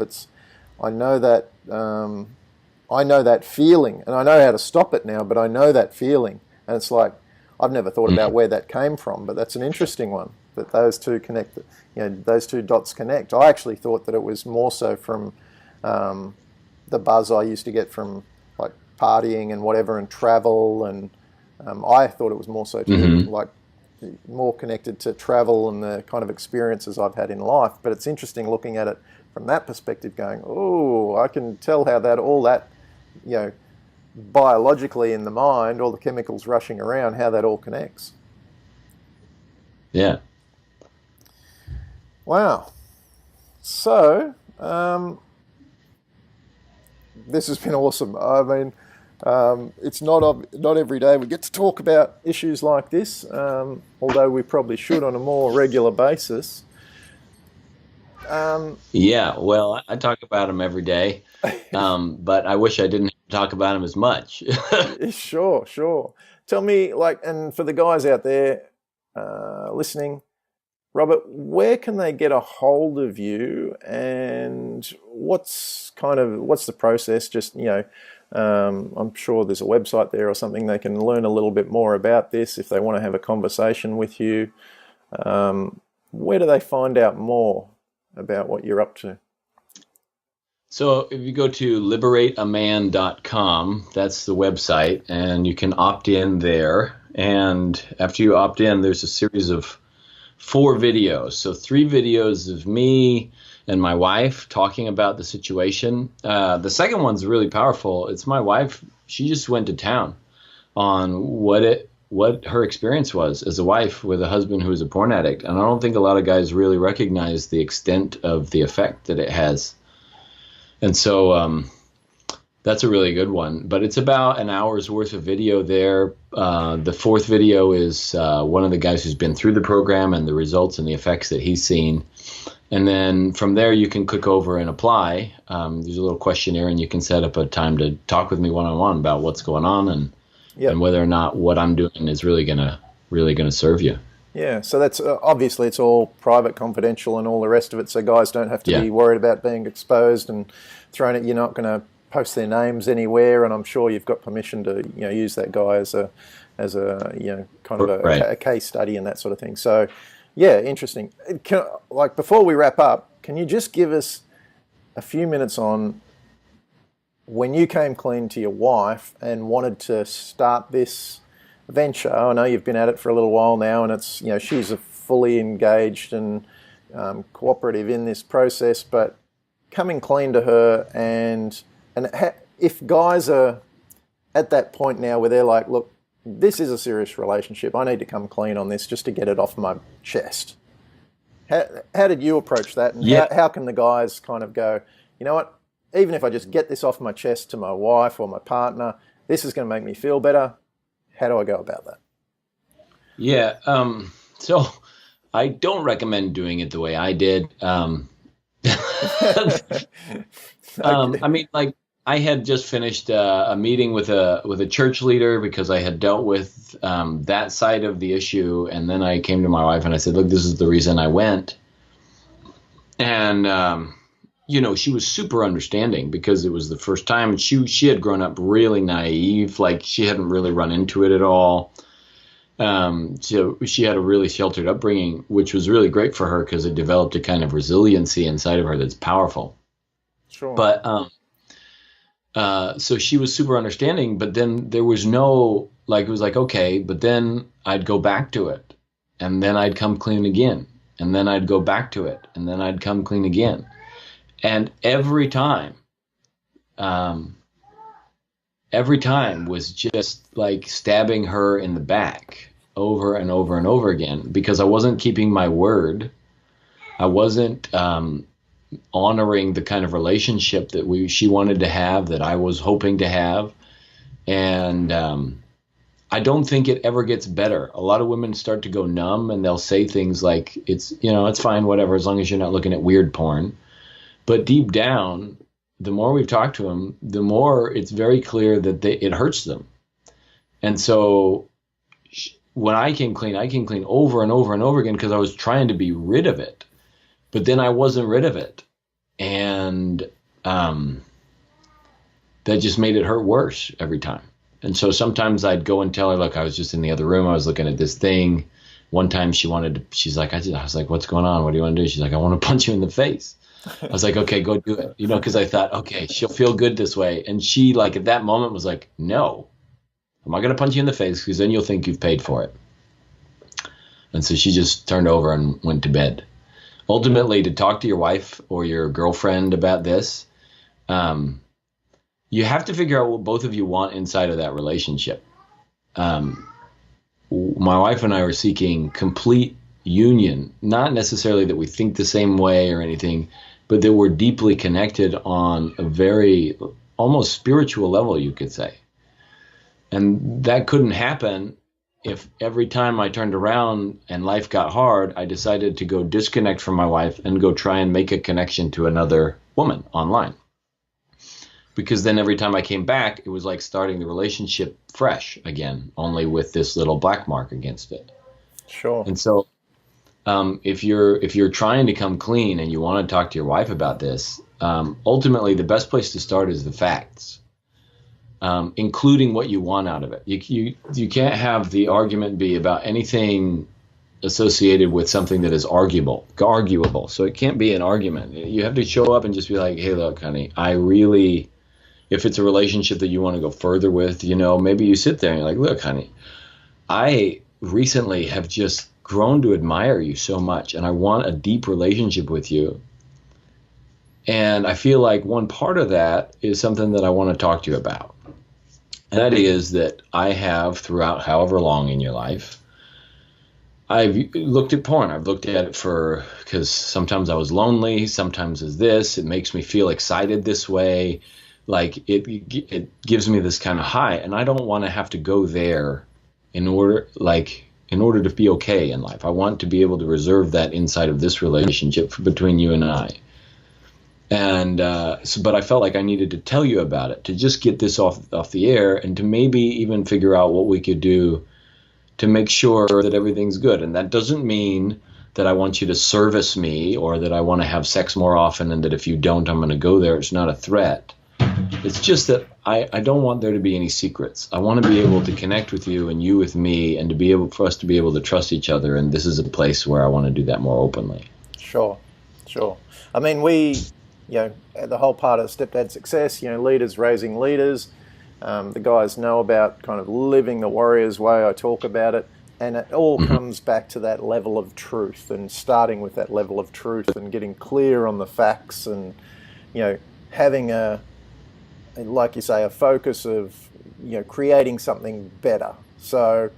I know that, I know that feeling, and I know how to stop it now. But I know that feeling, and it's like I've never thought about Mhm. where that came from. But that's an interesting one. That those two connect. Those two dots connect. I actually thought that it was more so from um, the buzz I used to get from like partying and whatever and travel and I thought it was more so to do Mhm. like more connected to travel and the kind of experiences I've had in life. But it's interesting looking at it from that perspective, going, oh, I can tell how that all that you know biologically in the mind, all the chemicals rushing around, how that all connects. Yeah. Wow. So this has been awesome. I mean, it's not every day we get to talk about issues like this, although we probably should on a more regular basis. Um, Yeah. Well, I talk about them every day, but I wish I didn't have to talk about them as much. yeah, sure, sure. Tell me, like, and for the guys out there listening, Robert, where can they get a hold of you, and what's the process? Just I'm sure there's a website there or something they can learn a little bit more about this if they want to have a conversation with you. Um, where do they find out more about what you're up to? So if you go to liberateaman.com, that's the website, and you can opt in there. And after you opt in, there's a series of 4 videos. So 3 videos of me and my wife talking about the situation. The second one's really powerful. It's my wife. She just went to town on what her experience was as a wife with a husband who is a porn addict. And I don't think a lot of guys really recognize the extent of the effect that it has. And so That's a really good one, but it's about an hour's worth of video there. The fourth video is one of the guys who's been through the program and the results and the effects that he's seen. And then from there, you can click over and apply. There's a little questionnaire, and you can set up a time to talk with me one-on-one about what's going on and whether or not what I'm doing is really gonna serve you. Yeah, so that's obviously it's all private, confidential, and all the rest of it. So guys don't have to be worried about being exposed and thrown at. You're not going to post their names anywhere, and I'm sure you've got permission to use that guy as a kind of a case study and that sort of thing. So yeah, interesting. Like before we wrap up, can you just give us a few minutes on when you came clean to your wife and wanted to start this venture? I know you've been at it for a little while now, and it's she's a fully engaged and cooperative in this process, but coming clean to her and if guys are at that point now where they're like, look, this is a serious relationship, I need to come clean on this just to get it off my chest. How did you approach that? And how can the guys kind of go, you know what, even if I just get this off my chest to my wife or my partner, this is going to make me feel better. How do I go about that? Yeah, so I don't recommend doing it the way I did. I mean, like, I had just finished a meeting with a church leader because I had dealt with that side of the issue, and then I came to my wife and I said, "Look, this is the reason I went." And she was super understanding because it was the first time, and she had grown up really naive, like she hadn't really run into it at all. So she had a really sheltered upbringing, which was really great for her because it developed a kind of resiliency inside of her that's powerful. Sure. But so she was super understanding, but then there was no, like, it was like, okay, but then I'd go back to it, and then I'd come clean again, and then I'd go back to it, and then I'd come clean again. And every time was just like stabbing her in the back over and over and over again, because I wasn't keeping my word. I wasn't honoring the kind of relationship that she wanted to have, that I was hoping to have. And I don't think it ever gets better. A lot of women start to go numb, and they'll say things like, it's fine, whatever, as long as you're not looking at weird porn. But deep down, the more we've talked to them, the more it's very clear that it hurts them. And so when I came clean over and over and over again because I was trying to be rid of it. But then I wasn't rid of it. And that just made it hurt worse every time. And so sometimes I'd go and tell her, look, I was just in the other room, I was looking at this thing. One time she's like, I was like, what's going on? What do you want to do? She's like, I want to punch you in the face. I was like, okay, go do it. Because I thought, okay, she'll feel good this way. And she, like, at that moment was like, no, I'm not going to punch you in the face because then you'll think you've paid for it. And so she just turned over and went to bed. Ultimately, to talk to your wife or your girlfriend about this, you have to figure out what both of you want inside of that relationship. My wife and I were seeking complete union, not necessarily that we think the same way or anything, but that we're deeply connected on a very almost spiritual level, you could say. And that couldn't happen if every time I turned around and life got hard, I decided to go disconnect from my wife and go try and make a connection to another woman online. Because then every time I came back, it was like starting the relationship fresh again, only with this little black mark against it. Sure. And so if you're trying to come clean and you want to talk to your wife about this, ultimately the best place to start is the facts. Including what you want out of it. You can't have the argument be about anything associated with something that is arguable. So it can't be an argument. You have to show up and just be like, hey, look, honey, if it's a relationship that you want to go further with, maybe you sit there and you're like, look, honey, I recently have just grown to admire you so much, and I want a deep relationship with you. And I feel like one part of that is something that I want to talk to you about. And that is that I have, throughout however long in your life, I've looked at porn. I've looked at it because sometimes I was lonely, sometimes it's this. It makes me feel excited this way. like it gives me this kind of high, and I don't want to have to go there in order to be okay in life. I want to be able to reserve that inside of this relationship between you and I. And but I felt like I needed to tell you about it, to just get this off the air, and to maybe even figure out what we could do to make sure that everything's good. And that doesn't mean that I want you to service me, or that I want to have sex more often, and that if you don't, I'm going to go there. It's not a threat. It's just that I don't want there to be any secrets. I want to be able to connect with you and you with me, and for us to be able to trust each other. And this is a place where I want to do that more openly. Sure. I mean, the whole part of Stepdad Success, leaders raising leaders. The guys know about kind of living the warrior's way. I talk about it. And it all comes back to that level of truth, and starting with that level of truth and getting clear on the facts, and, having like you say, a focus of, creating something better. So,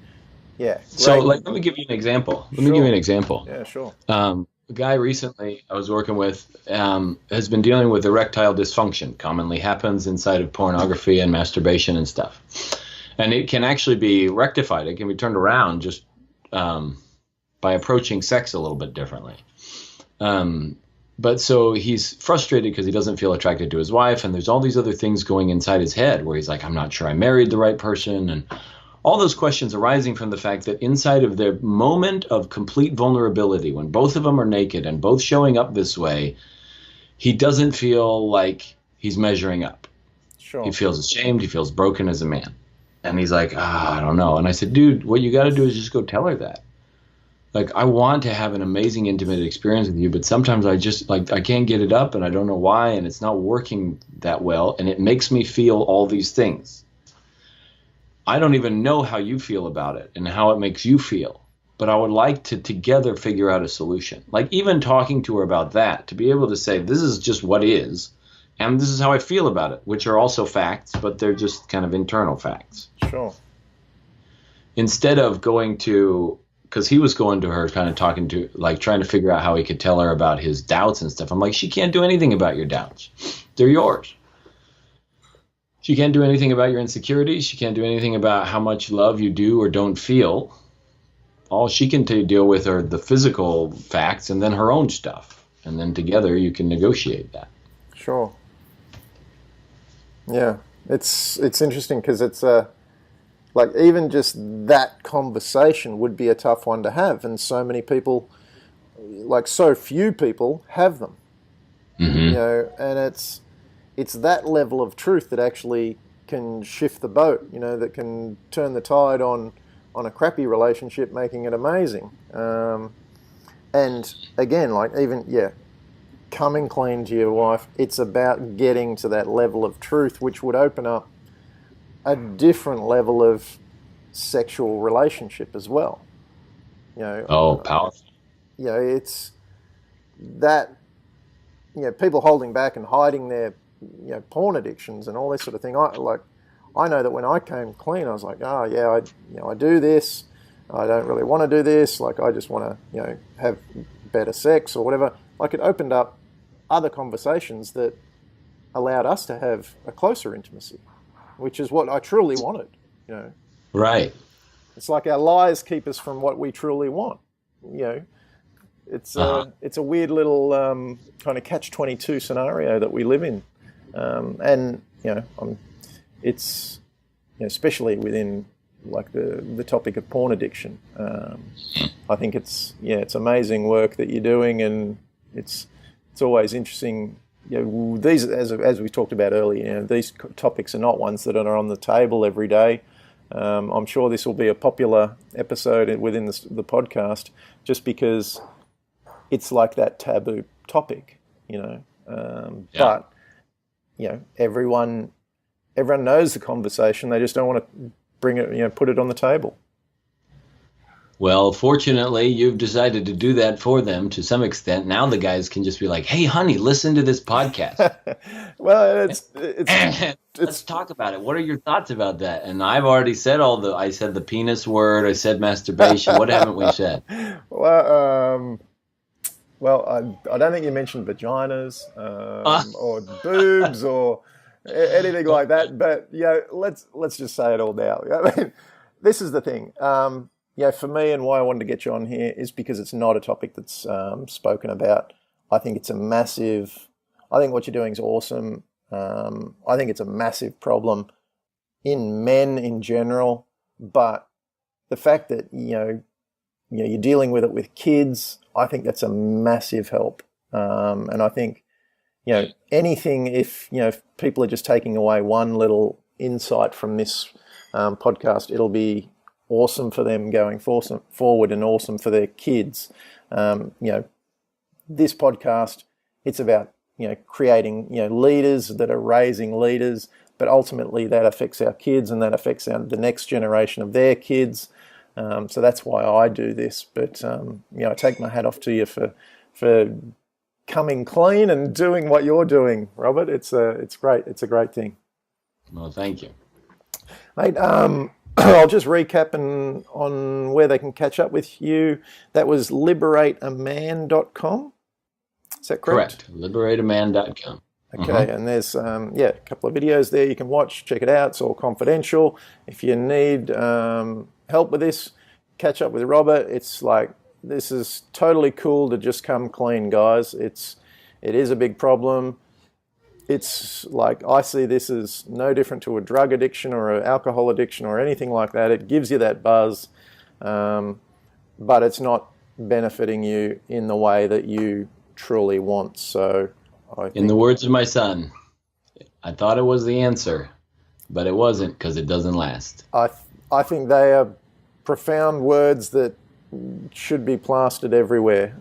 yeah. Great. So, let me give you an example. Yeah, sure. A guy recently I was working with has been dealing with erectile dysfunction. Commonly happens inside of pornography and masturbation and stuff. And it can actually be rectified. It can be turned around just by approaching sex a little bit differently. But so he's frustrated because he doesn't feel attracted to his wife, and there's all these other things going inside his head where he's like, I'm not sure I married the right person, and all those questions arising from the fact that inside of their moment of complete vulnerability, when both of them are naked and both showing up this way, he doesn't feel like he's measuring up. Sure. He feels ashamed. He feels broken as a man. And he's like, I don't know. And I said, dude, what you got to do is just go tell her that. Like, I want to have an amazing intimate experience with you, but sometimes I just, I can't get it up, and I don't know why, and it's not working that well, and it makes me feel all these things. I don't even know how you feel about it and how it makes you feel, but I would like to together figure out a solution. Like, even talking to her about that, to be able to say, this is just what is, and this is how I feel about it, which are also facts, but they're just kind of internal facts. Sure. Instead of going to, because he was going to her kind of talking to, like, trying to figure out how he could tell her about his doubts and stuff. I'm like, she can't do anything about your doubts. They're yours. She can't do anything about your insecurities. She can't do anything about how much love you do or don't feel. All she can deal with are the physical facts and then her own stuff. And then together you can negotiate that. Sure. Yeah, it's interesting because it's like, even just that conversation would be a tough one to have, and so many people, like, so few people have them. Mm-hmm. And it's that level of truth that actually can shift the boat, that can turn the tide on a crappy relationship, making it amazing. And again, like, even, coming clean to your wife, it's about getting to that level of truth, which would open up a different level of sexual relationship as well. Powerful. It's that, people holding back and hiding their, porn addictions and all this sort of thing. I know that when I came clean, I was like, I do this. I don't really want to do this. Like, I just want to, have better sex or whatever. Like, it opened up other conversations that allowed us to have a closer intimacy, which is what I truly wanted, Right. It's like our lies keep us from what we truly want, It's a weird little kind of catch-22 scenario that we live in, and it's especially within, like, the topic of porn addiction. I think it's amazing work that you're doing, and it's always interesting. These, as we talked about earlier, these topics are not ones that are on the table every day. I'm sure this will be a popular episode within the podcast, just because it's like that taboo topic, But everyone knows the conversation. They just don't want to bring it, put it on the table. Well, fortunately, you've decided to do that for them to some extent. Now the guys can just be like, "Hey, honey, listen to this podcast." Well, let's talk about it. What are your thoughts about that? And I've already said I said the penis word. I said masturbation. What haven't we said? Well, I don't think you mentioned vaginas or boobs or anything like that. But let's just say it all now. I mean, this is the thing. For me, and why I wanted to get you on here is because it's not a topic that's spoken about. I think it's a massive. I think what you're doing is awesome. I think it's a massive problem in men in general, but the fact that you're dealing with it with kids, I think that's a massive help. And I think anything if people are just taking away one little insight from this podcast, it'll be awesome for them going forward and awesome for their kids. This podcast, it's about creating leaders that are raising leaders, but ultimately that affects our kids and that affects the next generation of their kids. So that's why I do this. But I take my hat off to you for coming clean and doing what you're doing, Robert. It's great. It's a great thing. Well, thank you, mate. I'll just recap on where they can catch up with you. That was liberateaman.com. Is that correct? Correct. Liberateaman.com. Okay, and there's a couple of videos there you can watch. Check it out. It's all confidential. If you need help with this, catch up with Robert. It's like, this is totally cool to just come clean, guys. It is a big problem. It's like, I see this as no different to a drug addiction or an alcohol addiction or anything like that. It gives you that buzz, but it's not benefiting you in the way that you truly want. So in the words of my son, I thought it was the answer, but it wasn't, because it doesn't last. I think they are profound words that should be plastered everywhere.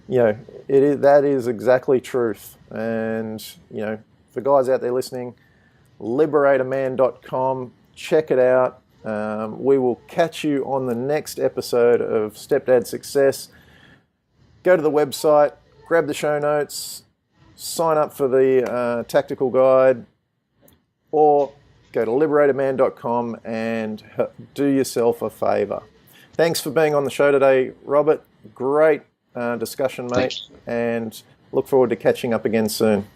That is exactly truth. And for guys out there listening, liberateaman.com, check it out. We will catch you on the next episode of Stepdad Success. Go to the website, grab the show notes, sign up for the tactical guide, or go to liberateaman.com and do yourself a favor. Thanks for being on the show today, Robert. Great discussion, mate, and look forward to catching up again soon.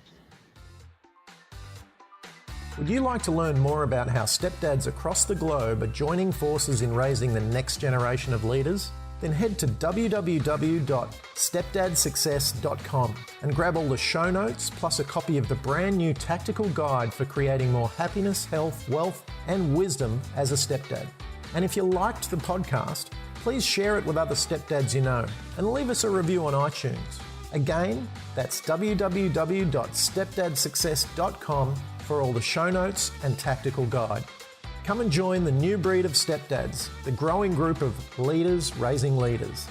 Would you like to learn more about how stepdads across the globe are joining forces in raising the next generation of leaders? Then head to www.stepdadsuccess.com and grab all the show notes plus a copy of the brand new tactical guide for creating more happiness, health, wealth, and wisdom as a stepdad. And if you liked the podcast, please share it with other stepdads you know and leave us a review on iTunes. Again, that's www.stepdadsuccess.com for all the show notes and tactical guide. Come and join the new breed of stepdads, the growing group of leaders raising leaders.